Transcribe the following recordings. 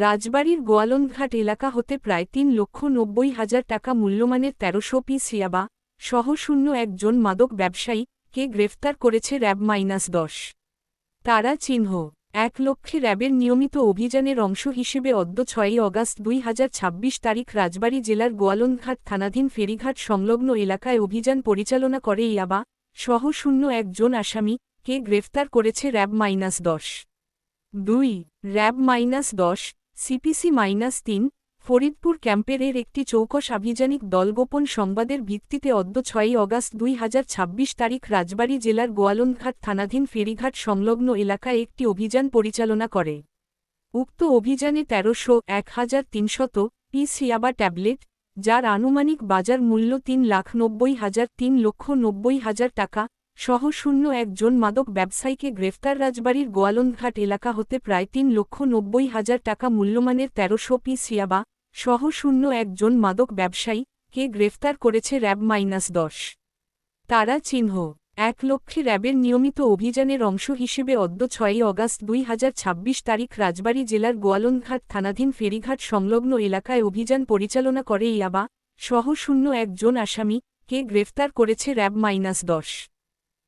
রাজবাড়ীর গোয়ালন্দঘাট এলাকা হতে প্রায় 3,90,000 টাকা মূল্যমানের 1300 পিস ইয়াবা সহ 01 জন মাদক ব্যবসায়ীকে গ্রেফতার করেছে র্যাব-10। তারা চিহ্ন 1 লক্ষে র্যাবের নিয়মিত অভিযানের অংশ হিসেবে অদ্য 6 অগাস্ট 2026 তারিখ রাজবাড়ী জেলার গোয়ালন্দঘাট থানাধীন ফেরিঘাট সংলগ্ন এলাকায় অভিযান পরিচালনা করে ইয়াবা সহ 01 জন আসামিকে গ্রেফতার করেছে র্যাব-10। 2 র্যাব-10 সিপিসি-3 ফরিদপুর ক্যাম্পের একটি চৌকস আভিযানিক দল গোপন সংবাদের ভিত্তিতে অদ্য 6 অগাস্ট 2026 তারিখ রাজবাড়ী জেলার গোয়ালন্দঘাট থানাধীন ফেরিঘাট সংলগ্ন এলাকায় একটি অভিযান পরিচালনা করে। উক্ত অভিযানে 13,300 পিস ইয়াবা ট্যাবলেট, যার আনুমানিক বাজার মূল্য 3,90,000 টাকা সহ 01 জন মাদক ব্যবসায়ীকে গ্রেফতার। রাজবাড়ীর গোয়ালন্দঘাট এলাকা হতে প্রায় 3,90,000 টাকা মূল্যমানের 1300 পিস ইয়াবা সহ 01 জন মাদক ব্যবসায়ীকে গ্রেফতার করেছে র্যাব-10। তারা চিহ্ন 1 লক্ষে র্যাবের নিয়মিত অভিযানের অংশ হিসেবে অদ্য 6 অগাস্ট 2026 তারিখ রাজবাড়ী জেলার গোয়ালন্দঘাট থানাধীন ফেরিঘাট সংলগ্ন এলাকায় অভিযান পরিচালনা করে ইয়াবা সহ 01 জন আসামিকে গ্রেফতার করেছে র্যাব-10।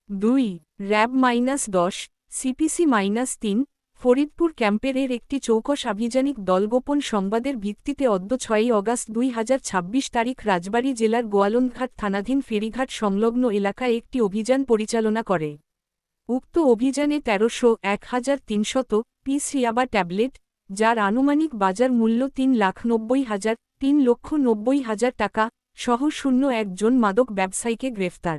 2 র্যাব-10 সিপিসি-3 ফরিদপুর ক্যাম্পের একটি চৌকস আভিযানিক দল গোপন সংবাদের ভিত্তিতে অদ্য 6 অগাস্ট 2026 তারিখ রাজবাড়ী জেলার গোয়ালন্দঘাট থানাধীন ফেরিঘাট সংলগ্ন এলাকায় একটি অভিযান পরিচালনা করে। উক্ত অভিযানে 13,300 পিস ইয়াবা ট্যাবলেট, যার আনুমানিক বাজার মূল্য 3,90,000 টাকা সহ 01 জন মাদক ব্যবসায়ীকে গ্রেফতার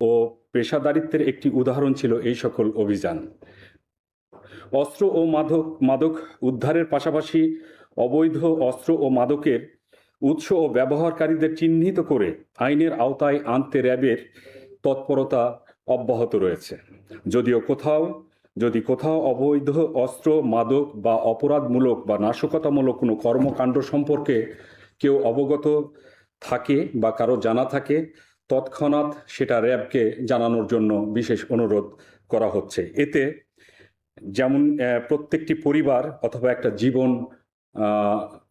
ও পেশাদারিত্বের একটি উদাহরণ ছিল এই সকল অভিযান। অস্ত্র ও মাদক উদ্ধারের পাশাপাশি অবৈধ অস্ত্র ও মাদকের উৎস ও ব্যবহারকারীদের চিহ্নিত করে আইনের আওতায় আনতে র্যাবের তৎপরতা অব্যাহত রয়েছে। যদি কোথাও অবৈধ অস্ত্র, মাদক বা অপরাধমূলক বা নাশকতামূলক কোনো কর্মকাণ্ড সম্পর্কে কেউ অবগত থাকে বা কারো জানা থাকে, তৎক্ষণাৎ সেটা র্যাবকে জানানোর জন্য বিশেষ অনুরোধ করা হচ্ছে। এতে যেমন প্রত্যেকটি পরিবার অথবা একটা জীবন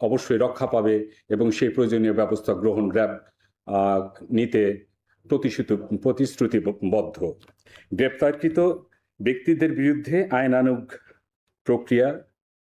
অবশ্যই রক্ষা পাবে এবং সেই প্রয়োজনীয় ব্যবস্থা গ্রহণ র্যাব নিতে প্রতিশ্রুতিবদ্ধ। গ্রেপ্তারকৃত ব্যক্তিদের বিরুদ্ধে আইনানুগ প্রক্রিয়া